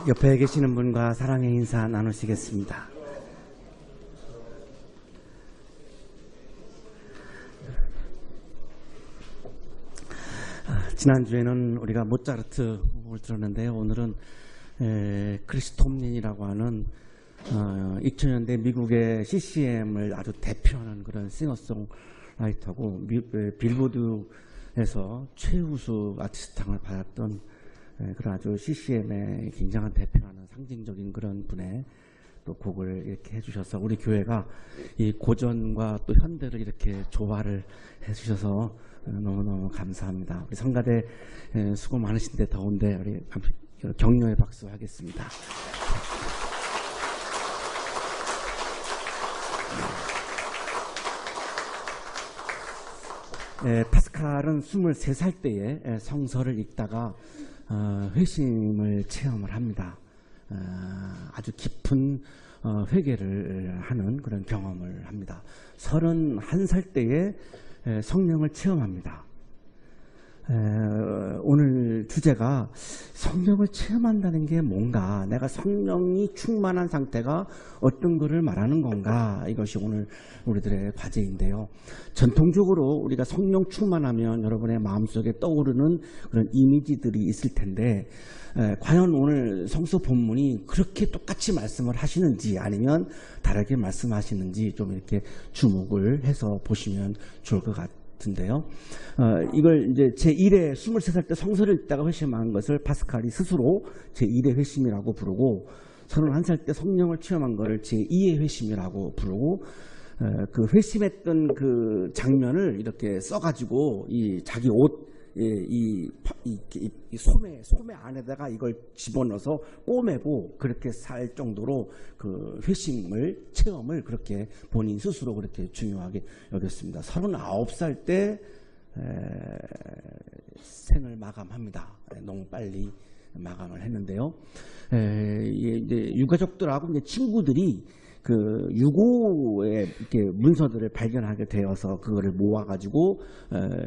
옆에 계시는 분과 사랑의 인사 나누시겠습니다. 지난주에는 우리가 모차르트 곡을 들었는데요. 오늘은 크리스톰린이라고 하는 2000년대 미국의 CCM을 아주 대표하는 그런 싱어송라이터고 빌보드에서 최우수 아티스트상을 받았던 그런 아주 CCM의 굉장한 대표하는 상징적인 그런 분의 또 곡을 이렇게 해주셔서 우리 교회가 이 고전과 또 현대를 이렇게 조화를 해주셔서 너무너무 감사합니다. 우리 성가대 수고 많으신데 더운데 우리 격려의 박수 하겠습니다. 파스칼은 23살 때에 성서를 읽다가 회심을 체험을 합니다. 아주 깊은 회개를 하는 그런 경험을 합니다. 31살 때에 성령을 체험합니다. 오늘 주제가 성령을 체험한다는 게 뭔가, 내가 성령이 충만한 상태가 어떤 것을 말하는 건가, 이것이 오늘 우리들의 과제인데요. 전통적으로 우리가 성령 충만하면 여러분의 마음속에 떠오르는 그런 이미지들이 있을 텐데 과연 오늘 성서 본문이 그렇게 똑같이 말씀을 하시는지 아니면 다르게 말씀하시는지 좀 이렇게 주목을 해서 보시면 좋을 것 같은데요. 이걸 이제 제1회 23살 때 성서를 읽다가 회심한 것을 파스칼이 스스로 제1회 회심이라고 부르고, 31살 때 성령을 체험한 것을 제2회 회심이라고 부르고, 그 회심했던 그 장면을 이렇게 써가지고 이 자기 옷 이 소매 안에다가 이걸 집어넣어서 꼬매고 그렇게 살 정도로 그 회심을 체험을 그렇게 본인 스스로 그렇게 중요하게 여겼습니다. 39살 때 생을 마감합니다. 너무 빨리 마감을 했는데요. 이제 유가족들하고 이제 친구들이 그 유고의 이렇게 문서들을 발견하게 되어서 그거를 모아가지고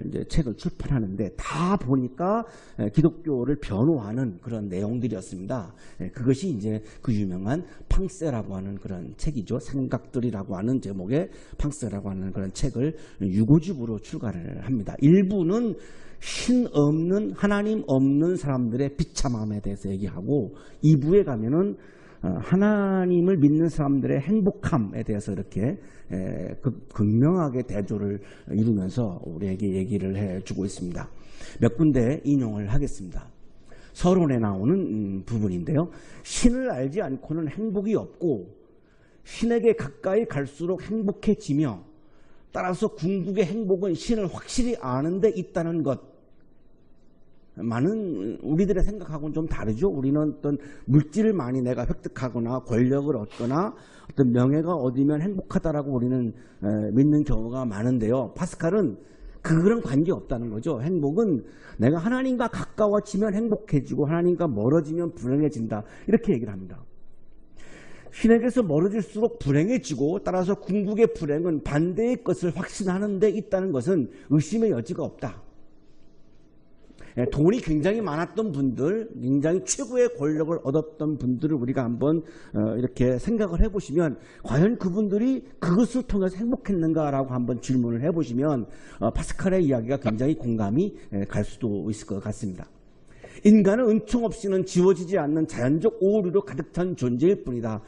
이제 책을 출판하는데, 다 보니까 기독교를 변호하는 그런 내용들이었습니다. 그것이 이제 그 유명한 팡세라고 하는 그런 책이죠. 생각들이라고 하는 제목의 팡세라고 하는 그런 책을 유고집으로 출간을 합니다. 일부는 신 없는, 하나님 없는 사람들의 비참함에 대해서 얘기하고, 2부에 가면은 하나님을 믿는 사람들의 행복함에 대해서 이렇게 극명하게 대조를 이루면서 우리에게 얘기를 해주고 있습니다. 몇 군데 인용을 하겠습니다. 서론에 나오는 부분인데요. 신을 알지 않고는 행복이 없고, 신에게 가까이 갈수록 행복해지며, 따라서 궁극의 행복은 신을 확실히 아는 데 있다는 것. 많은 우리들의 생각하고는 좀 다르죠. 우리는 어떤 물질을 많이 내가 획득하거나 권력을 얻거나 어떤 명예가 얻으면 행복하다라고 우리는 믿는 경우가 많은데요. 파스칼은 그런 관계없다는 거죠. 행복은 내가 하나님과 가까워지면 행복해지고 하나님과 멀어지면 불행해진다, 이렇게 얘기를 합니다. 신에게서 멀어질수록 불행해지고, 따라서 궁극의 불행은 반대의 것을 확신하는 데 있다는 것은 의심의 여지가 없다. 돈이 굉장히 많았던 분들, 굉장히 최고의 권력을 얻었던 분들을 우리가 한번 이렇게 생각을 해보시면, 과연 그분들이 그것을 통해서 행복했는가라고 한번 질문을 해보시면 파스칼의 이야기가 굉장히 공감이 갈 수도 있을 것 같습니다. 인간은 은총 없이는 지워지지 않는 자연적 오류로 가득 찬 존재일 뿐이다.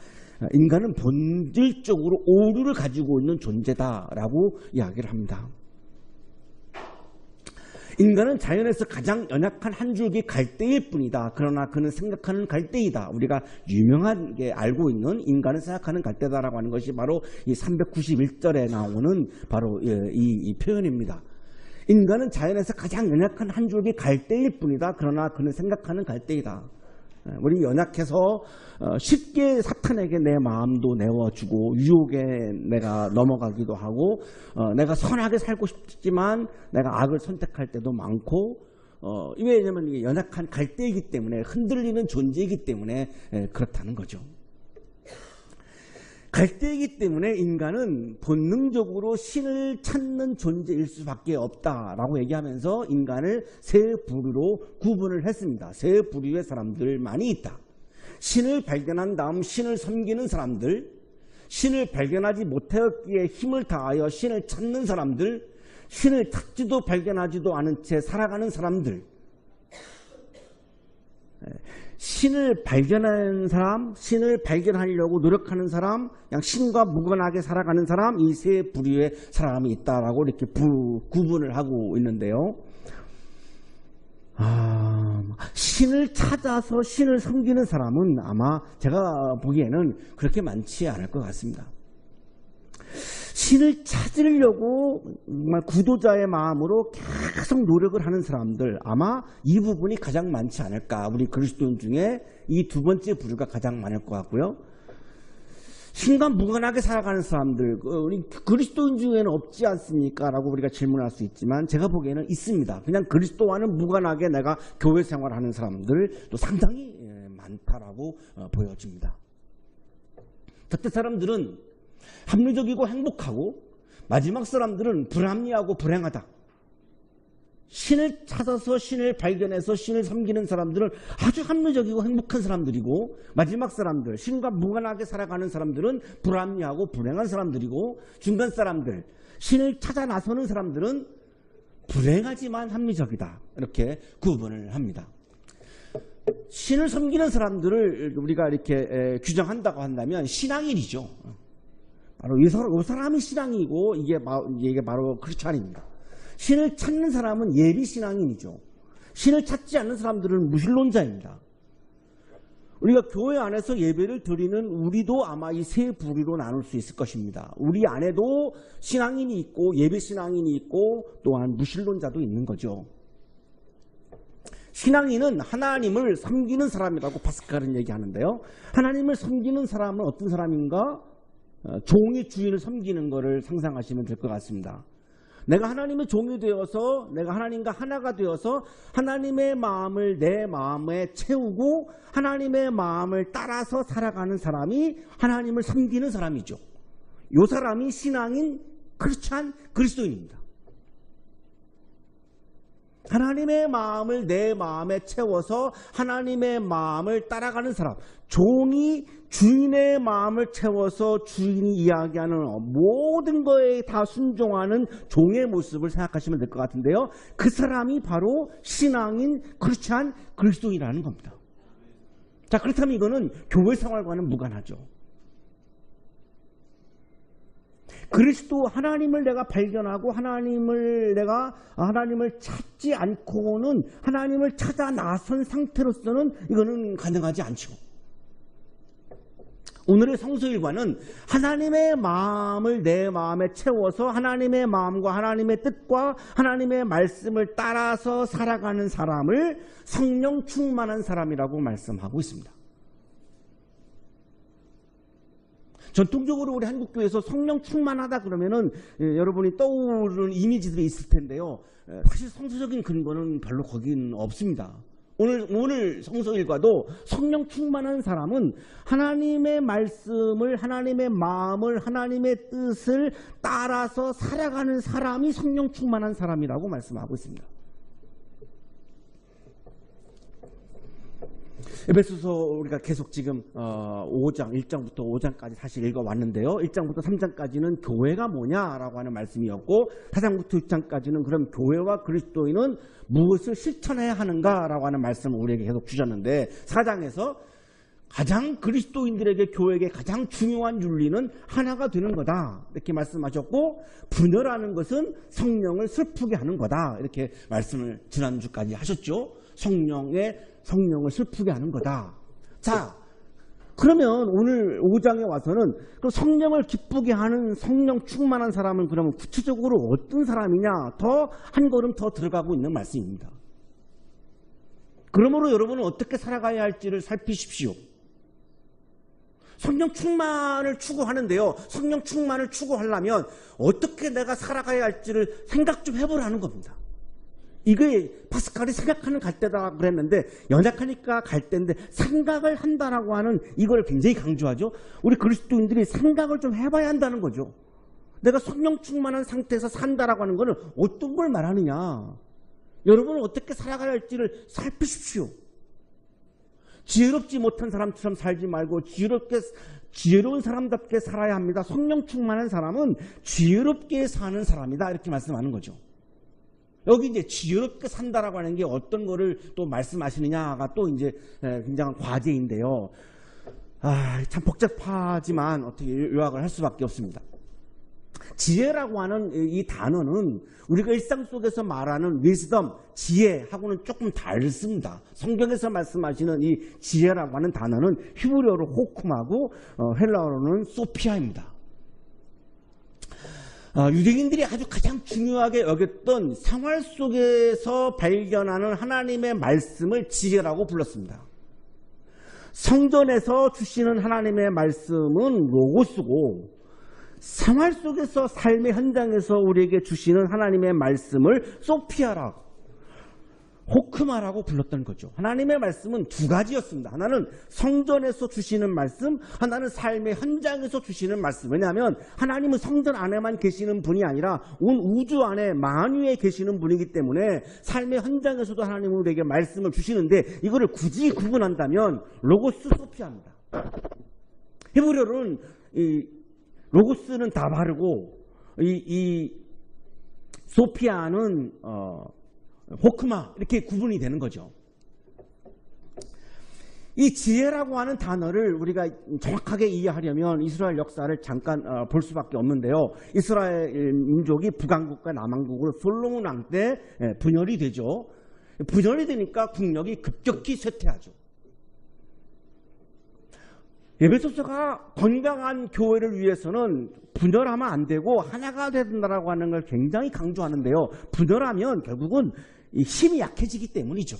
인간은 본질적으로 오류를 가지고 있는 존재다라고 이야기를 합니다. 인간은 자연에서 가장 연약한 한 줄기 갈대일 뿐이다. 그러나 그는 생각하는 갈대이다. 우리가 유명하게 알고 있는 인간은 생각하는 갈대다라고 하는 것이 바로 이 391절에 나오는 바로 이 표현입니다. 인간은 자연에서 가장 연약한 한 줄기 갈대일 뿐이다. 그러나 그는 생각하는 갈대이다. 우리 연약해서 쉽게 사탄에게 내 마음도 내어주고 유혹에 내가 넘어가기도 하고, 내가 선하게 살고 싶지만 내가 악을 선택할 때도 많고, 왜냐하면 연약한 갈대이기 때문에, 흔들리는 존재이기 때문에 그렇다는 거죠. 갈대이기 때문에 인간은 본능적으로 신을 찾는 존재일 수밖에 없다라고 얘기하면서 인간을 세 부류로 구분을 했습니다. 세 부류의 사람들만이 있다. 신을 발견한 다음 신을 섬기는 사람들, 신을 발견하지 못하였기에 힘을 다하여 신을 찾는 사람들, 신을 찾지도 발견하지도 않은 채 살아가는 사람들, 신을 발견하는 사람, 신을 발견하려고 노력하는 사람, 그냥 신과 무관하게 살아가는 사람, 이 세 부류의 사람이 있다라고 이렇게 구분을 하고 있는데요. 신을 찾아서 신을 섬기는 사람은 아마 제가 보기에는 그렇게 많지 않을 것 같습니다. 신을 찾으려고 정말 구도자의 마음으로 계속 노력을 하는 사람들, 아마 이 부분이 가장 많지 않을까. 우리 그리스도인 중에 이 두 번째 부류가 가장 많을 것 같고요. 신과 무관하게 살아가는 사람들, 우리 그리스도인 중에는 없지 않습니까? 라고 우리가 질문할 수 있지만 제가 보기에는 있습니다. 그냥 그리스도와는 무관하게 내가 교회 생활하는 사람들도 상당히 많다라고 보여집니다. 그때 사람들은 합리적이고 행복하고, 마지막 사람들은 불합리하고 불행하다. 신을 찾아서 신을 발견해서 신을 섬기는 사람들은 아주 합리적이고 행복한 사람들이고, 마지막 사람들, 신과 무관하게 살아가는 사람들은 불합리하고 불행한 사람들이고, 중간 사람들, 신을 찾아 나서는 사람들은 불행하지만 합리적이다. 이렇게 구분을 합니다. 신을 섬기는 사람들을 우리가 이렇게 규정한다고 한다면 신앙인이죠. 바로 이 사람이 신앙이고 이게 바로 크리스찬입니다. 신을 찾는 사람은 예비 신앙인이죠. 신을 찾지 않는 사람들은 무신론자입니다. 우리가 교회 안에서 예배를 드리는 우리도 아마 이 세 부류로 나눌 수 있을 것입니다. 우리 안에도 신앙인이 있고 예비 신앙인이 있고 또한 무신론자도 있는 거죠. 신앙인은 하나님을 섬기는 사람이라고 파스칼은 얘기하는데요. 하나님을 섬기는 사람은 어떤 사람인가? 종이 주인을 섬기는 것을 상상하시면 될 것 같습니다. 내가 하나님의 종이 되어서, 내가 하나님과 하나가 되어서 하나님의 마음을 내 마음에 채우고 하나님의 마음을 따라서 살아가는 사람이 하나님을 섬기는 사람이죠. 이 사람이 신앙인 크리스찬 그리스도인입니다. 하나님의 마음을 내 마음에 채워서 하나님의 마음을 따라가는 사람, 종이 주인의 마음을 채워서 주인이 이야기하는 모든 거에 다 순종하는 종의 모습을 생각하시면 될 것 같은데요. 그 사람이 바로 신앙인 크리스찬 그리스도인이라는 겁니다. 자, 그렇다면 이거는 교회 생활과는 무관하죠. 그리스도 하나님을 내가 발견하고 하나님을 찾지 않고는 하나님을 찾아 나선 상태로서는 이거는 가능하지 않죠. 오늘의 성서일과는 하나님의 마음을 내 마음에 채워서 하나님의 마음과 하나님의 뜻과 하나님의 말씀을 따라서 살아가는 사람을 성령 충만한 사람이라고 말씀하고 있습니다. 전통적으로 우리 한국교회에서 성령 충만하다 그러면은 여러분이 떠오르는 이미지들이 있을 텐데요. 사실 성서적인 근거는 별로 거긴 없습니다. 오늘 성서일과도 성령 충만한 사람은 하나님의 말씀을, 하나님의 마음을, 하나님의 뜻을 따라서 살아가는 사람이 성령 충만한 사람이라고 말씀하고 있습니다. 에베소서 우리가 계속 지금 5장, 1장부터 5장까지 사실 읽어왔는데요. 1장부터 3장까지는 교회가 뭐냐라고 하는 말씀이었고 4장부터 6장까지는 그럼 교회와 그리스도인은 무엇을 실천해야 하는가라고 하는 말씀을 우리에게 계속 주셨는데 4장에서 가장 그리스도인들에게 교회에게 가장 중요한 윤리는 하나가 되는 거다 이렇게 말씀하셨고 분열하는 것은 성령을 슬프게 하는 거다 이렇게 말씀을 지난주까지 하셨죠. 성령을 슬프게 하는 거다. 자, 그러면 오늘 5장에 와서는 그 성령을 기쁘게 하는 성령 충만한 사람은 그러면 구체적으로 어떤 사람이냐 더 한 걸음 더 들어가고 있는 말씀입니다. 그러므로 여러분은 어떻게 살아가야 할지를 살피십시오. 성령 충만을 추구하는데요. 성령 충만을 추구하려면 어떻게 내가 살아가야 할지를 생각 좀 해보라는 겁니다. 이게 파스칼이 생각하는 갈대다 그랬는데 연약하니까 갈대인데 생각을 한다라고 하는 이걸 굉장히 강조하죠. 우리 그리스도인들이 생각을 좀 해봐야 한다는 거죠. 내가 성령 충만한 상태에서 산다라고 하는 것은 어떤 걸 말하느냐. 여러분은 어떻게 살아가야 할지를 살피십시오. 지혜롭지 못한 사람처럼 살지 말고 지혜로운 사람답게 살아야 합니다. 성령 충만한 사람은 지혜롭게 사는 사람이다. 이렇게 말씀하는 거죠. 여기 이제 지혜롭게 산다라고 하는 게 어떤 거를 또 말씀하시느냐가 또 이제 굉장한 과제인데요. 참 복잡하지만 어떻게 요약을 할 수밖에 없습니다. 지혜라고 하는 이 단어는 우리가 일상 속에서 말하는 wisdom, 지혜하고는 조금 다릅니다. 성경에서 말씀하시는 이 지혜라고 하는 단어는 히브리어로 호쿰하고 헬라어로는 소피아입니다. 유대인들이 아주 가장 중요하게 여겼던 생활 속에서 발견하는 하나님의 말씀을 지혜라고 불렀습니다. 성전에서 주시는 하나님의 말씀은 로고스고, 생활 속에서 삶의 현장에서 우리에게 주시는 하나님의 말씀을 소피아라고, 호크마라고 불렀던 거죠. 하나님의 말씀은 두 가지였습니다. 하나는 성전에서 주시는 말씀, 하나는 삶의 현장에서 주시는 말씀. 왜냐하면 하나님은 성전 안에만 계시는 분이 아니라 온 우주 안에 만유에 계시는 분이기 때문에 삶의 현장에서도 하나님은 우리에게 말씀을 주시는데, 이거를 굳이 구분한다면 로고스, 소피아입니다. 히브리어로는 로고스는 다 바르고 이 소피아는 호크마, 이렇게 구분이 되는 거죠. 이 지혜라고 하는 단어를 우리가 정확하게 이해하려면 이스라엘 역사를 잠깐 볼 수밖에 없는데요. 이스라엘 민족이 북왕국과 남왕국으로 솔로몬 왕 때 분열이 되죠. 분열이 되니까 국력이 급격히 쇠퇴하죠. 에베소서가 건강한 교회를 위해서는 분열하면 안 되고 하나가 된다라고 하는 걸 굉장히 강조하는데요. 분열하면 결국은 힘이 약해지기 때문이죠.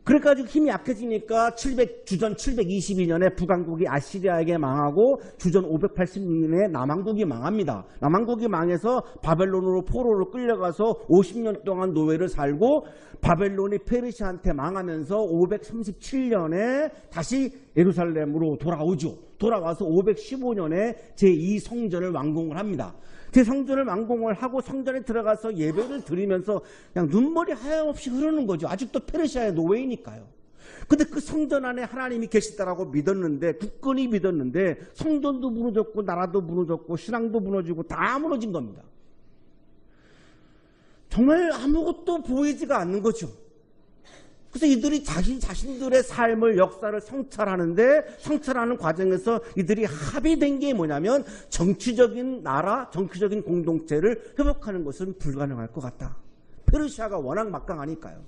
그래가지고 힘이 약해지니까 주전 722년에 북왕국이 아시리아에게 망하고 주전 586년에 남왕국이 망합니다. 남왕국이 망해서 바벨론으로 포로로 끌려가서 50년 동안 노예를 살고, 바벨론이 페르시아한테 망하면서 537년에 다시 예루살렘으로 돌아오죠. 돌아와서 515년에 제2성전을 완공을 합니다. 제 성전을 완공을 하고 성전에 들어가서 예배를 드리면서 그냥 눈물이 하염없이 흐르는 거죠. 아직도 페르시아의 노예이니까요. 근데 그 성전 안에 하나님이 계시다라고 믿었는데, 굳건히 믿었는데, 성전도 무너졌고 나라도 무너졌고 신앙도 무너지고 다 무너진 겁니다. 정말 아무것도 보이지가 않는 거죠. 그래서 이들이 자신들의 삶을, 역사를 성찰하는 과정에서 이들이 합의된 게 뭐냐면, 정치적인 나라, 정치적인 공동체를 회복하는 것은 불가능할 것 같다. 페르시아가 워낙 막강하니까요.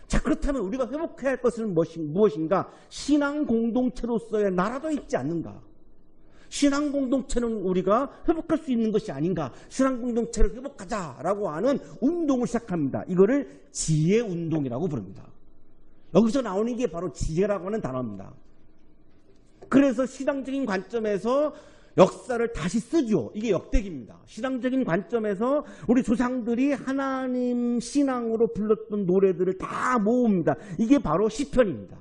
자, 그렇다면 우리가 회복해야 할 것은 무엇인가? 신앙 공동체로서의 나라도 있지 않는가? 신앙 공동체는 우리가 회복할 수 있는 것이 아닌가? 신앙 공동체를 회복하자라고 하는 운동을 시작합니다. 이거를 지혜 운동이라고 부릅니다. 여기서 나오는 게 바로 지혜라고 하는 단어입니다. 그래서 신앙적인 관점에서 역사를 다시 쓰죠. 이게 역대기입니다. 신앙적인 관점에서 우리 조상들이 하나님 신앙으로 불렀던 노래들을 다 모읍니다. 이게 바로 시편입니다.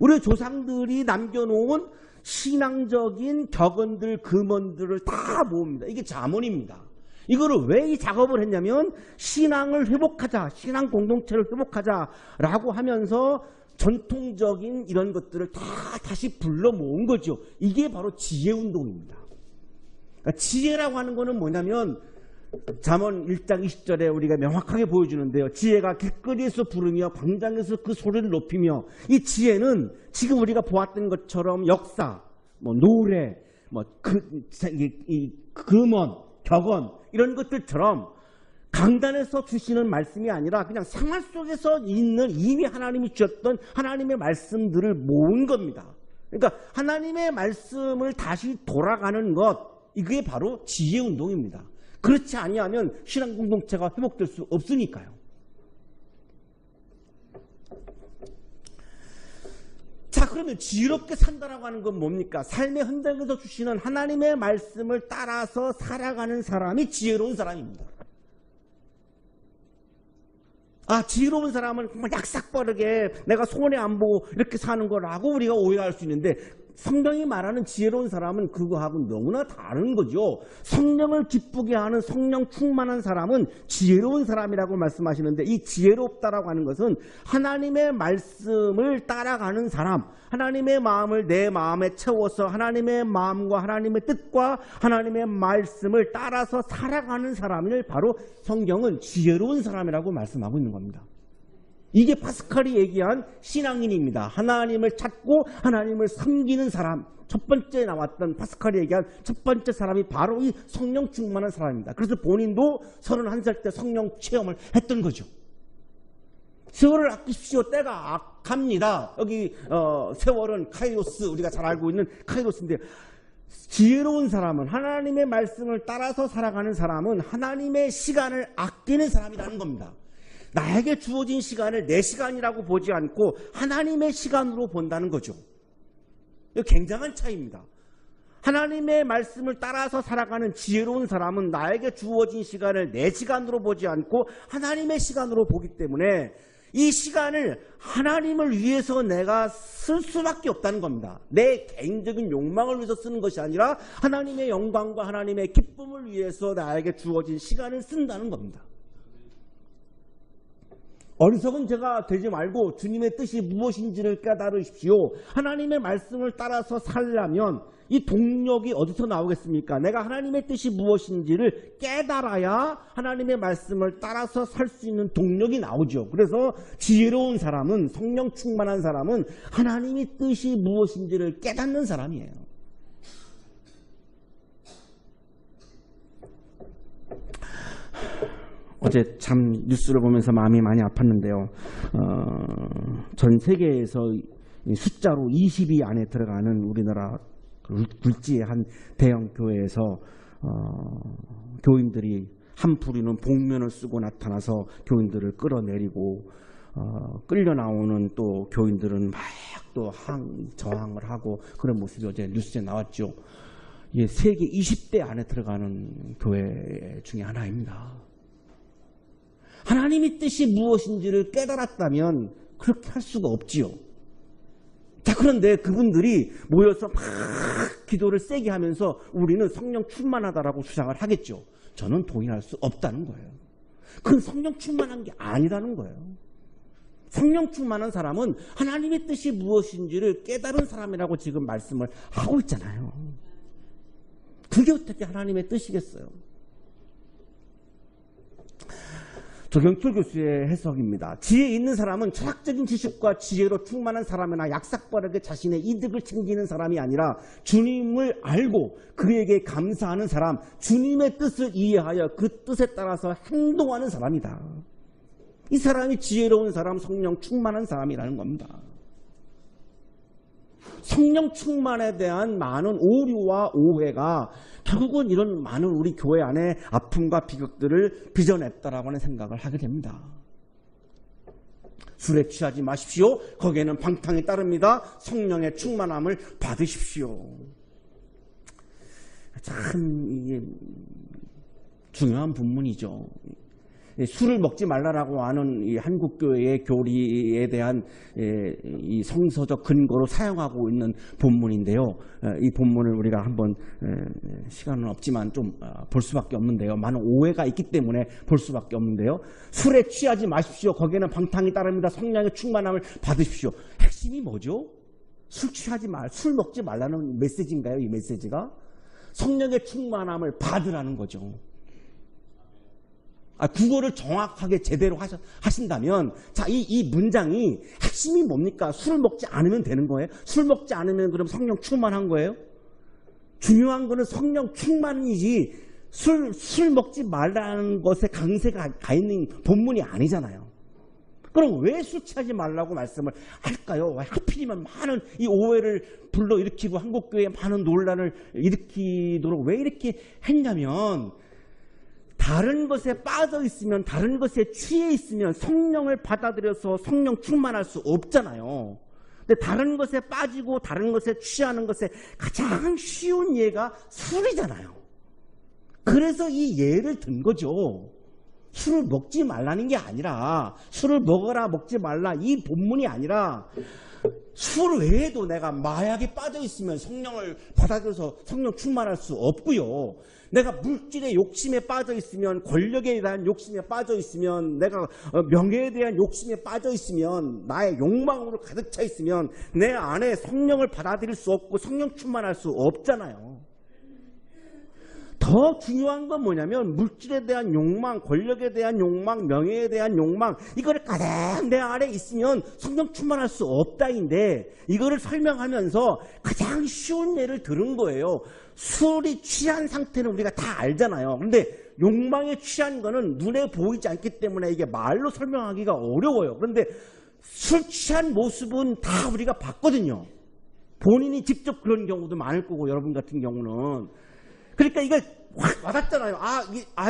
우리 조상들이 남겨놓은 신앙적인 격언들, 금언들을 다 모읍니다. 이게 잠언입니다. 이거를 왜 이 작업을 했냐면, 신앙을 회복하자, 신앙 공동체를 회복하자라고 하면서 전통적인 이런 것들을 다 다시 불러 모은 거죠. 이게 바로 지혜운동입니다. 그러니까 지혜라고 하는 거는 뭐냐면, 잠언 1장 20절에 우리가 명확하게 보여주는데요. 지혜가 길거리에서 부르며 광장에서 그 소리를 높이며, 이 지혜는 지금 우리가 보았던 것처럼 역사, 노래, 금언, 격언, 이런 것들처럼 강단에서 주시는 말씀이 아니라 그냥 생활 속에서 있는 이미 하나님이 주셨던 하나님의 말씀들을 모은 겁니다. 그러니까 하나님의 말씀을 다시 돌아가는 것, 이게 바로 지혜운동입니다. 그렇지 아니하면 신앙 공동체가 회복될 수 없으니까요. 자, 그러면 지혜롭게 산다라고 하는 건 뭡니까? 삶의 현장에서 주시는 하나님의 말씀을 따라서 살아가는 사람이 지혜로운 사람입니다. 지혜로운 사람은 정말 약삭빠르게 내가 손해 안 보고 이렇게 사는 거라고 우리가 오해할 수 있는데, 성경이 말하는 지혜로운 사람은 그거하고 너무나 다른 거죠. 성령을 기쁘게 하는 성령 충만한 사람은 지혜로운 사람이라고 말씀하시는데, 이 지혜롭다라고 하는 것은 하나님의 말씀을 따라가는 사람, 하나님의 마음을 내 마음에 채워서 하나님의 마음과 하나님의 뜻과 하나님의 말씀을 따라서 살아가는 사람을 바로 성경은 지혜로운 사람이라고 말씀하고 있는 겁니다. 이게 파스칼이 얘기한 신앙인입니다. 하나님을 찾고 하나님을 섬기는 사람, 첫 번째 나왔던 파스칼이 얘기한 첫 번째 사람이 바로 이 성령 충만한 사람입니다. 그래서 본인도 31살 때 성령 체험을 했던 거죠. 세월을 아끼십시오. 때가 갑니다. 여기 세월은 카이로스, 우리가 잘 알고 있는 카이로스인데, 지혜로운 사람은, 하나님의 말씀을 따라서 살아가는 사람은 하나님의 시간을 아끼는 사람이라는 겁니다. 나에게 주어진 시간을 내 시간이라고 보지 않고 하나님의 시간으로 본다는 거죠. 굉장한 차이입니다. 하나님의 말씀을 따라서 살아가는 지혜로운 사람은 나에게 주어진 시간을 내 시간으로 보지 않고 하나님의 시간으로 보기 때문에 이 시간을 하나님을 위해서 내가 쓸 수밖에 없다는 겁니다. 내 개인적인 욕망을 위해서 쓰는 것이 아니라 하나님의 영광과 하나님의 기쁨을 위해서 나에게 주어진 시간을 쓴다는 겁니다. 어리석은 죄가 되지 말고 주님의 뜻이 무엇인지를 깨달으십시오. 하나님의 말씀을 따라서 살려면 이 동력이 어디서 나오겠습니까? 내가 하나님의 뜻이 무엇인지를 깨달아야 하나님의 말씀을 따라서 살 수 있는 동력이 나오죠. 그래서 지혜로운 사람은, 성령 충만한 사람은 하나님의 뜻이 무엇인지를 깨닫는 사람이에요. 어제 참 뉴스를 보면서 마음이 많이 아팠는데요. 전 세계에서 숫자로 20위 안에 들어가는 우리나라 굴지의 한 대형 교회에서 교인들이 한 부류는 복면을 쓰고 나타나서 교인들을 끌어내리고, 끌려 나오는 또 교인들은 막 또 저항을 하고 그런 모습이 어제 뉴스에 나왔죠. 이게 세계 20대 안에 들어가는 교회 중에 하나입니다. 하나님의 뜻이 무엇인지를 깨달았다면 그렇게 할 수가 없지요. 자, 그런데 그분들이 모여서 막 기도를 세게 하면서 우리는 성령 충만하다라고 주장을 하겠죠. 저는 동의할 수 없다는 거예요. 그건 성령 충만한 게 아니라는 거예요. 성령 충만한 사람은 하나님의 뜻이 무엇인지를 깨달은 사람이라고 지금 말씀을 하고 있잖아요. 그게 어떻게 하나님의 뜻이겠어요? 조경철 교수의 해석입니다. 지혜 있는 사람은 철학적인 지식과 지혜로 충만한 사람이나 약삭빠르게 자신의 이득을 챙기는 사람이 아니라 주님을 알고 그에게 감사하는 사람, 주님의 뜻을 이해하여 그 뜻에 따라서 행동하는 사람이다. 이 사람이 지혜로운 사람, 성령 충만한 사람이라는 겁니다. 성령 충만에 대한 많은 오류와 오해가 결국은 이런 많은 우리 교회 안에 아픔과 비극들을 빚어냈다라고 하는 생각을 하게 됩니다. 술에 취하지 마십시오. 거기에는 방탕이 따릅니다. 성령의 충만함을 받으십시오. 참 이게 중요한 본문이죠. 술을 먹지 말라라고 하는 이 한국교회의 교리에 대한 이 성서적 근거로 사용하고 있는 본문인데요. 이 본문을 우리가 한번 시간은 없지만 좀 볼 수밖에 없는데요. 많은 오해가 있기 때문에 볼 수밖에 없는데요. 술에 취하지 마십시오. 거기에는 방탕이 따릅니다. 성령의 충만함을 받으십시오. 핵심이 뭐죠? 술 먹지 말라는 메시지인가요? 이 메시지가? 성령의 충만함을 받으라는 거죠. 국어를 정확하게 제대로 하신다면, 자, 이 문장이 핵심이 뭡니까? 술을 먹지 않으면 되는 거예요? 술 먹지 않으면 그럼 성령 충만한 거예요? 중요한 거는 성령 충만이지 술 먹지 말라는 것에 강세가 가 있는 본문이 아니잖아요. 그럼 왜 술 취하지 말라고 말씀을 할까요? 하필이면 많은 이 오해를 불러일으키고 한국교회에 많은 논란을 일으키도록 왜 이렇게 했냐면, 다른 것에 빠져 있으면, 다른 것에 취해 있으면 성령을 받아들여서 성령 충만할 수 없잖아요. 근데 다른 것에 빠지고 다른 것에 취하는 것에 가장 쉬운 예가 술이잖아요. 그래서 이 예를 든 거죠. 술을 먹지 말라는 게 아니라, 술을 먹어라 먹지 말라 이 본문이 아니라 술 외에도 내가 마약에 빠져 있으면 성령을 받아들여서 성령 충만할 수 없고요. 내가 물질의 욕심에 빠져 있으면, 권력에 대한 욕심에 빠져 있으면, 내가 명예에 대한 욕심에 빠져 있으면, 나의 욕망으로 가득 차 있으면 내 안에 성령을 받아들일 수 없고 성령 충만할 수 없잖아요. 더 중요한 건 뭐냐면 물질에 대한 욕망, 권력에 대한 욕망, 명예에 대한 욕망, 이거를 가장 내 안에 있으면 성령 충만할 수 없다인데, 이거를 설명하면서 가장 쉬운 예를 들은 거예요. 술이 취한 상태는 우리가 다 알잖아요. 근데 욕망에 취한 거는 눈에 보이지 않기 때문에 이게 말로 설명하기가 어려워요. 그런데 술 취한 모습은 다 우리가 봤거든요. 본인이 직접 그런 경우도 많을 거고, 여러분 같은 경우는. 그러니까 이거 확 와닿잖아요.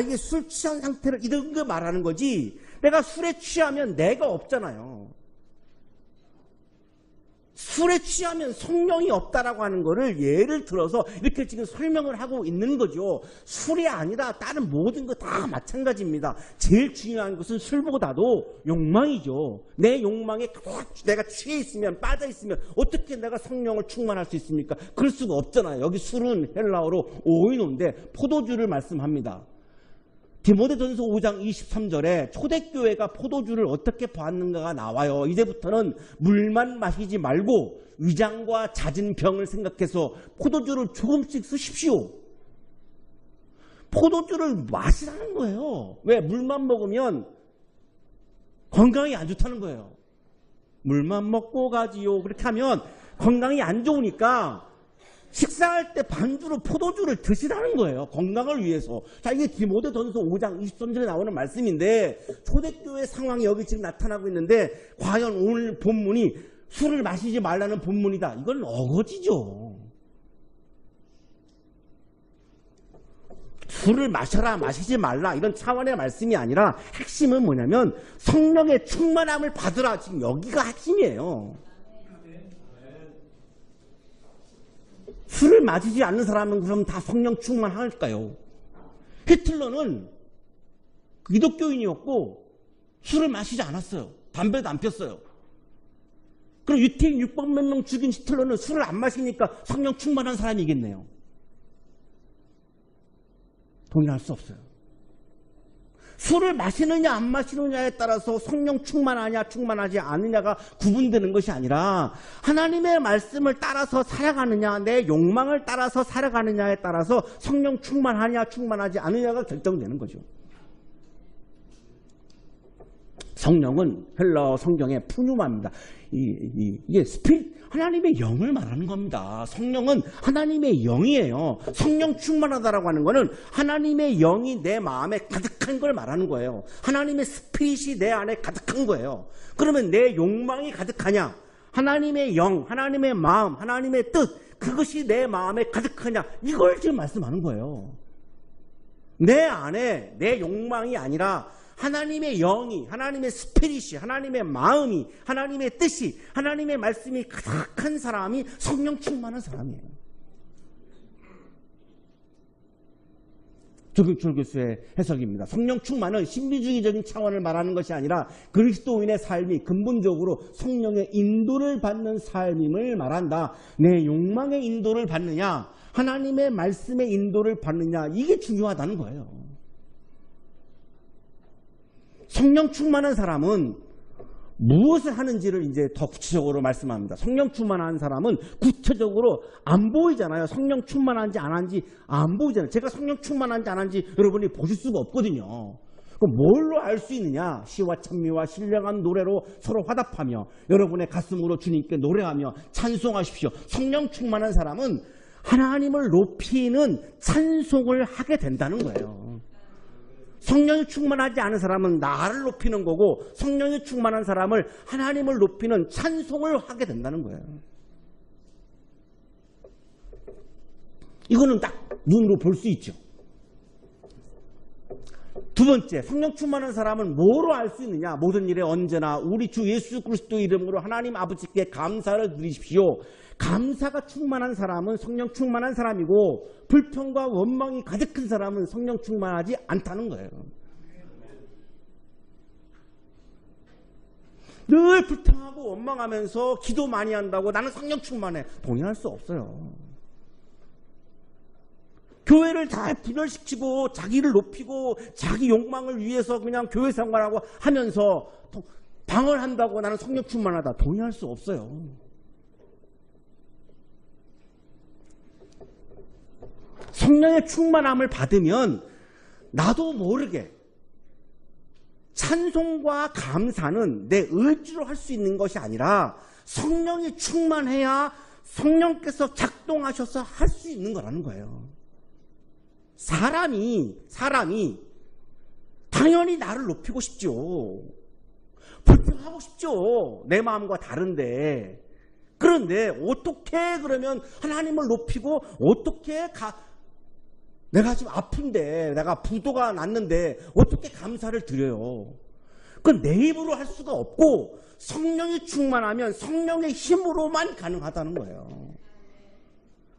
이게 술 취한 상태를 이런 거 말하는 거지, 내가 술에 취하면 내가 없잖아요. 술에 취하면 성령이 없다라고 하는 거를 예를 들어서 이렇게 지금 설명을 하고 있는 거죠. 술이 아니라 다른 모든 거 다 마찬가지입니다. 제일 중요한 것은 술보다도 욕망이죠. 내 욕망에 내가 취해 있으면, 빠져 있으면 어떻게 내가 성령을 충만할 수 있습니까? 그럴 수가 없잖아요. 여기 술은 헬라어로 오이노인데 포도주를 말씀합니다. 디모데전서 5장 23절에 초대교회가 포도주를 어떻게 보았는가가 나와요. 이제부터는 물만 마시지 말고 위장과 잦은 병을 생각해서 포도주를 조금씩 쓰십시오. 포도주를 마시라는 거예요. 왜? 물만 먹으면 건강이 안 좋다는 거예요. 물만 먹고 가지요. 그렇게 하면 건강이 안 좋으니까 식사할 때 반주로 포도주를 드시라는 거예요. 건강을 위해서. 자, 이게 디모데전서 5장 23절에 나오는 말씀인데, 초대교회 상황이 여기 지금 나타나고 있는데, 과연 오늘 본문이 술을 마시지 말라는 본문이다, 이건 어거지죠. 술을 마셔라, 마시지 말라, 이런 차원의 말씀이 아니라 핵심은 뭐냐면 성령의 충만함을 받으라, 지금 여기가 핵심이에요. 술을 마시지 않는 사람은 그럼 다 성령 충만할까요? 히틀러는 기독교인이었고 술을 마시지 않았어요. 담배도 안 폈어요. 그럼 유태인 600만 명 죽인 히틀러는 술을 안 마시니까 성령 충만한 사람이겠네요. 동의할 수 없어요. 술을 마시느냐 안 마시느냐에 따라서 성령 충만하냐 충만하지 않느냐가 구분되는 것이 아니라, 하나님의 말씀을 따라서 살아가느냐, 내 욕망을 따라서 살아가느냐에 따라서 성령 충만하냐 충만하지 않느냐가 결정되는 거죠. 성령은 헬라어 성경의 푸뉴마입니다. 이게 스피릿, 하나님의 영을 말하는 겁니다. 성령은 하나님의 영이에요. 성령 충만하다라고 하는 거는 하나님의 영이 내 마음에 가득한 걸 말하는 거예요. 하나님의 스피릿이 내 안에 가득한 거예요. 그러면 내 욕망이 가득하냐? 하나님의 영, 하나님의 마음, 하나님의 뜻, 그것이 내 마음에 가득하냐? 이걸 지금 말씀하는 거예요. 내 안에 내 욕망이 아니라 하나님의 영이, 하나님의 스피릿이, 하나님의 마음이, 하나님의 뜻이, 하나님의 말씀이 가득한 사람이 성령 충만한 사람이에요. 조규철 교수의 해석입니다. 성령 충만은 신비주의적인 차원을 말하는 것이 아니라 그리스도인의 삶이 근본적으로 성령의 인도를 받는 삶임을 말한다. 내 욕망의 인도를 받느냐, 하나님의 말씀의 인도를 받느냐, 이게 중요하다는 거예요. 성령 충만한 사람은 무엇을 하는지를 이제 더 구체적으로 말씀합니다. 성령 충만한 사람은 구체적으로 안 보이잖아요. 성령 충만한지 안 한지 안 보이잖아요. 제가 성령 충만한지 안 한지 여러분이 보실 수가 없거든요. 그럼 뭘로 알 수 있느냐? 시와 찬미와 신령한 노래로 서로 화답하며 여러분의 가슴으로 주님께 노래하며 찬송하십시오. 성령 충만한 사람은 하나님을 높이는 찬송을 하게 된다는 거예요. 성령이 충만하지 않은 사람은 나를 높이는 거고, 성령이 충만한 사람을 하나님을 높이는 찬송을 하게 된다는 거예요. 이거는 딱 눈으로 볼 수 있죠. 두 번째, 성령 충만한 사람은 뭐로 알 수 있느냐? 모든 일에 언제나 우리 주 예수 그리스도 이름으로 하나님 아버지께 감사를 드리십시오. 감사가 충만한 사람은 성령 충만한 사람이고, 불평과 원망이 가득한 사람은 성령 충만하지 않다는 거예요. 늘 불평하고 원망하면서 기도 많이 한다고 나는 성령 충만해. 동의할 수 없어요. 교회를 다 분열시키고 자기를 높이고 자기 욕망을 위해서 그냥 교회 생활하고 하면서 방언한다고 나는 성령 충만하다. 동의할 수 없어요. 성령의 충만함을 받으면 나도 모르게 찬송과 감사는 내 의지로 할 수 있는 것이 아니라 성령이 충만해야 성령께서 작동하셔서 할 수 있는 거라는 거예요. 사람이 당연히 나를 높이고 싶죠. 불평하고 싶죠. 내 마음과 다른데. 그런데 어떻게 그러면 하나님을 높이고 어떻게 내가 지금 아픈데 내가 부도가 났는데 어떻게 감사를 드려요. 그건 내 입으로 할 수가 없고 성령이 충만하면 성령의 힘으로만 가능하다는 거예요.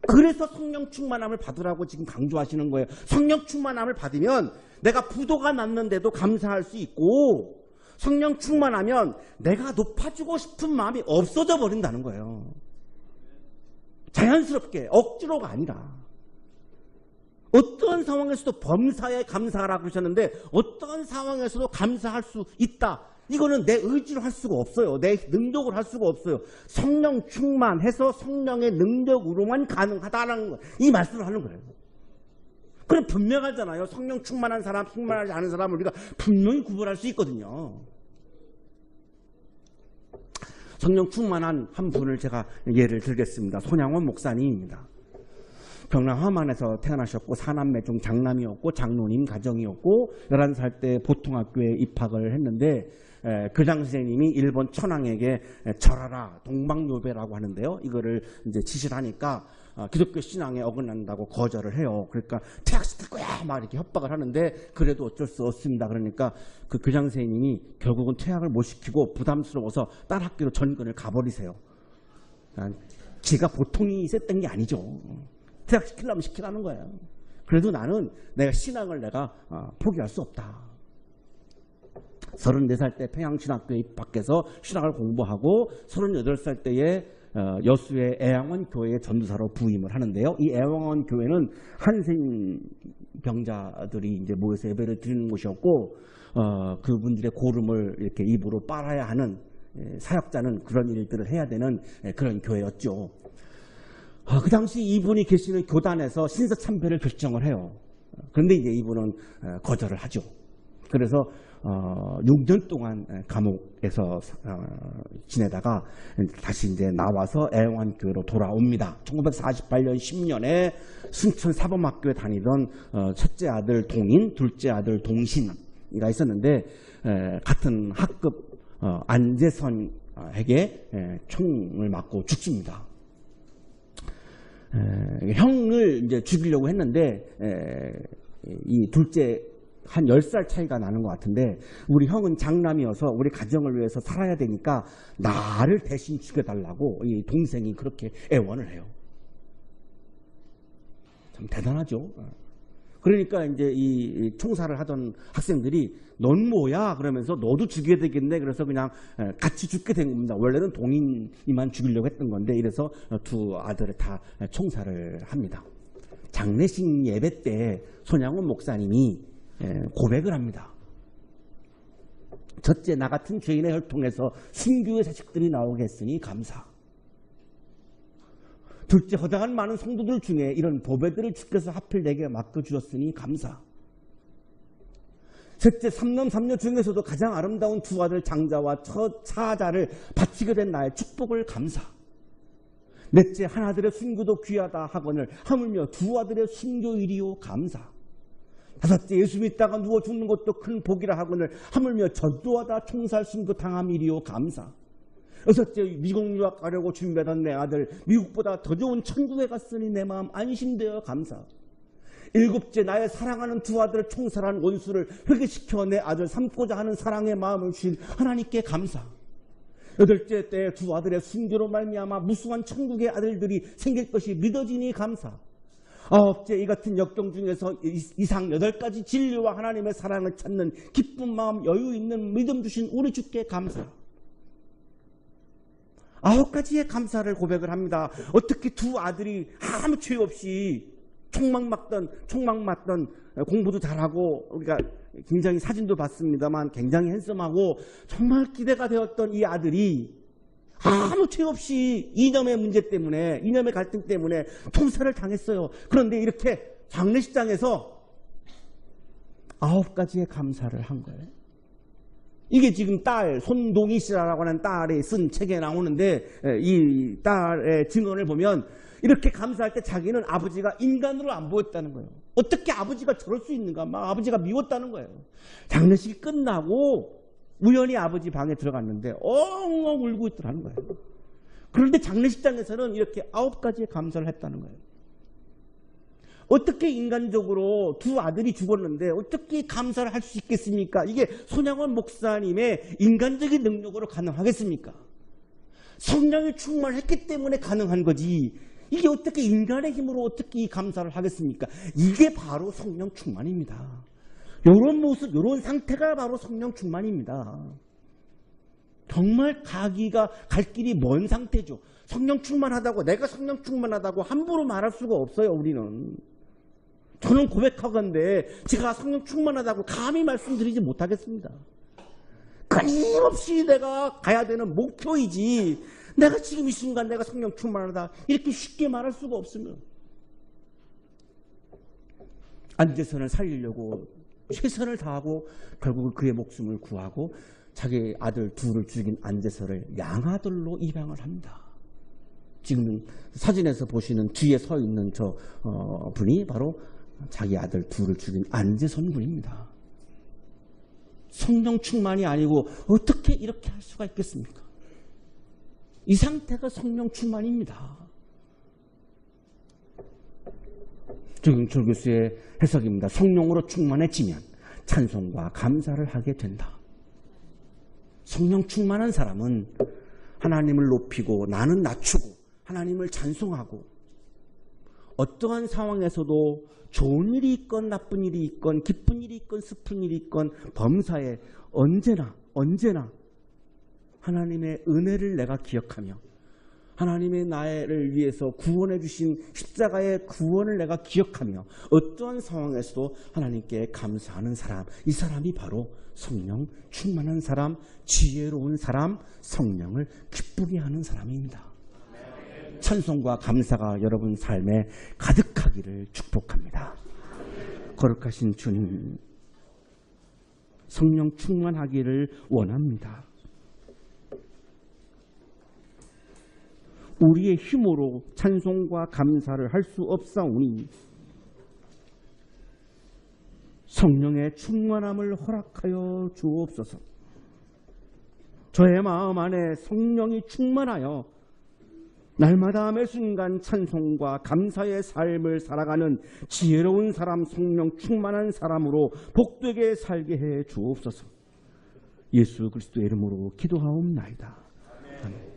그래서 성령 충만함을 받으라고 지금 강조하시는 거예요. 성령 충만함을 받으면 내가 부도가 났는데도 감사할 수 있고 성령 충만하면 내가 높아지고 싶은 마음이 없어져 버린다는 거예요. 자연스럽게 억지로가 아니라. 어떠한 상황에서도 범사에 감사하라고 그러셨는데 어떠한 상황에서도 감사할 수 있다. 이거는 내 의지로 할 수가 없어요. 내 능력으로 할 수가 없어요. 성령 충만해서 성령의 능력으로만 가능하다는 거. 이 말씀을 하는 거예요. 그럼 분명하잖아요. 성령 충만한 사람, 충만하지 않은 사람을 우리가 분명히 구분할 수 있거든요. 성령 충만한 한 분을 제가 예를 들겠습니다. 손양원 목사님입니다. 경남 함안에서 태어나셨고 사남매 중 장남이었고 장로님 가정이었고 11살 때 보통학교에 입학을 했는데 교장 선생님이 일본 천황에게 절하라 동방요배라고 하는데요. 이거를 이제 지시를 하니까 기독교 신앙에 어긋난다고 거절을 해요. 그러니까 퇴학시킬 거야 막 이렇게 협박을 하는데 그래도 어쩔 수 없습니다. 그러니까 그 교장 선생님이 결국은 퇴학을 못 시키고 부담스러워서 딸 학교로 전근을 가버리세요. 지가 보통이 셌던 게 아니죠. 퇴학시키려면 시키라는 거예요. 그래도 나는 내가 신앙을 내가 포기할 수 없다. 34살 때 평양신학교에 입학해서 신학을 공부하고 38살 때에 여수의 애양원 교회의 전도사로 부임을 하는데요. 이 애양원 교회는 한생 병자들이 이제 모여서 예배를 드리는 곳이었고 그분들의 고름을 이렇게 입으로 빨아야 하는 사역자는 그런 일들을 해야 되는 그런 교회였죠. 그 당시 이분이 계시는 교단에서 신사참배를 결정을 해요. 그런데 이제 이분은 거절을 하죠. 그래서 6년 동안 감옥에서 지내다가 다시 이제 나와서 애용환교회로 돌아옵니다. 1948년 10년에 순천 사범학교에 다니던 첫째 아들 동인, 둘째 아들 동신이가 있었는데 같은 학급 안재선에게 총을 맞고 죽습니다. 형을 이제 죽이려고 했는데 이 둘째 한 10살 차이가 나는 것 같은데 우리 형은 장남이어서 우리 가정을 위해서 살아야 되니까 나를 대신 죽여달라고 이 동생이 그렇게 애원을 해요. 참 대단하죠. 그러니까 이제 이 총살을 하던 학생들이 넌 뭐야? 그러면서 너도 죽여야 되겠네. 그래서 그냥 같이 죽게 된 겁니다. 원래는 동인이만 죽이려고 했던 건데 이래서 두 아들을 다 총살을 합니다. 장례식 예배 때 손양원 목사님이 고백을 합니다. 첫째 나 같은 죄인의 혈통에서 순교의 자식들이 나오게 했으니 감사. 둘째 허다한 많은 성도들 중에 이런 보배들을 주께서 하필 내게 맡겨주셨으니 감사. 셋째 삼남 삼녀 중에서도 가장 아름다운 두 아들 장자와 첫 차자를 바치게 된 나의 축복을 감사. 넷째 한 아들의 순교도 귀하다 하거늘 하물며 두 아들의 순교일이요 감사. 다섯째 예수 믿다가 누워 죽는 것도 큰 복이라 하거늘 하물며 전도하다 총살 순교 당함이리요 감사. 여섯째 미국 유학 가려고 준비하던 내 아들 미국보다 더 좋은 천국에 갔으니 내 마음 안심되어 감사. 일곱째 나의 사랑하는 두 아들을 총살한 원수를 회개시켜 내 아들 삼고자 하는 사랑의 마음을 주신 하나님께 감사. 여덟째 때 두 아들의 순교로 말미암아 무수한 천국의 아들들이 생길 것이 믿어지니 감사. 아홉째 이 같은 역경 중에서 이상 8가지 진리와 하나님의 사랑을 찾는 기쁜 마음 여유 있는 믿음 주신 우리 주께 감사. 9가지의 감사를 고백을 합니다. 어떻게 두 아들이 아무 죄 없이 총막 맞던 공부도 잘하고 우리가 굉장히 사진도 봤습니다만 굉장히 핸섬하고 정말 기대가 되었던 이 아들이 아무 죄 없이 이념의 문제 때문에 이념의 갈등 때문에 통살을 당했어요. 그런데 이렇게 장례식장에서 9가지의 감사를 한 거예요. 이게 지금 딸 손동희 씨라고 하는 딸이 쓴 책에 나오는데 이 딸의 증언을 보면 이렇게 감사할 때 자기는 아버지가 인간으로 안 보였다는 거예요. 어떻게 아버지가 저럴 수 있는가? 막 아버지가 미웠다는 거예요. 장례식이 끝나고 우연히 아버지 방에 들어갔는데 엉엉 울고 있더라는 거예요. 그런데 장례식장에서는 이렇게 9가지의 감사를 했다는 거예요. 어떻게 인간적으로 두 아들이 죽었는데 어떻게 감사를 할 수 있겠습니까? 이게 손양원 목사님의 인간적인 능력으로 가능하겠습니까? 성령이 충만했기 때문에 가능한 거지. 이게 어떻게 인간의 힘으로 어떻게 이 감사를 하겠습니까? 이게 바로 성령 충만입니다. 이런 모습, 이런 상태가 바로 성령 충만입니다. 정말 가기가 갈 길이 먼 상태죠. 성령 충만하다고, 내가 성령 충만하다고 함부로 말할 수가 없어요, 우리는. 저는 고백하건대 제가 성령 충만하다고 감히 말씀드리지 못하겠습니다. 끊임없이 내가 가야 되는 목표이지 내가 지금 이 순간 내가 성령 충만하다 이렇게 쉽게 말할 수가 없으면 안재선을 살리려고 최선을 다하고 결국 그의 목숨을 구하고 자기 아들 둘을 죽인 안재선을 양아들로 입양을 합니다. 지금 사진에서 보시는 뒤에 서 있는 저 분이 바로 자기 아들 둘을 죽인 안재선 군입니다. 성령 충만이 아니고 어떻게 이렇게 할 수가 있겠습니까? 이 상태가 성령 충만입니다. 조 교수의 해석입니다. 성령으로 충만해지면 찬송과 감사를 하게 된다. 성령 충만한 사람은 하나님을 높이고 나는 낮추고 하나님을 찬송하고 어떠한 상황에서도 좋은 일이 있건 나쁜 일이 있건 기쁜 일이 있건 슬픈 일이 있건 범사에 언제나 하나님의 은혜를 내가 기억하며 하나님의 나를 위해서 구원해 주신 십자가의 구원을 내가 기억하며 어떠한 상황에서도 하나님께 감사하는 사람, 이 사람이 바로 성령 충만한 사람, 지혜로운 사람, 성령을 기쁘게 하는 사람입니다. 찬송과 감사가 여러분 삶에 가득하기를 축복합니다. 거룩하신 주님, 성령 충만하기를 원합니다. 우리의 힘으로 찬송과 감사를 할 수 없사오니 성령의 충만함을 허락하여 주옵소서. 저의 마음 안에 성령이 충만하여 날마다 매 순간 찬송과 감사의 삶을 살아가는 지혜로운 사람, 성령 충만한 사람으로 복되게 살게 해 주옵소서. 예수 그리스도의 이름으로 기도하옵나이다. 아멘.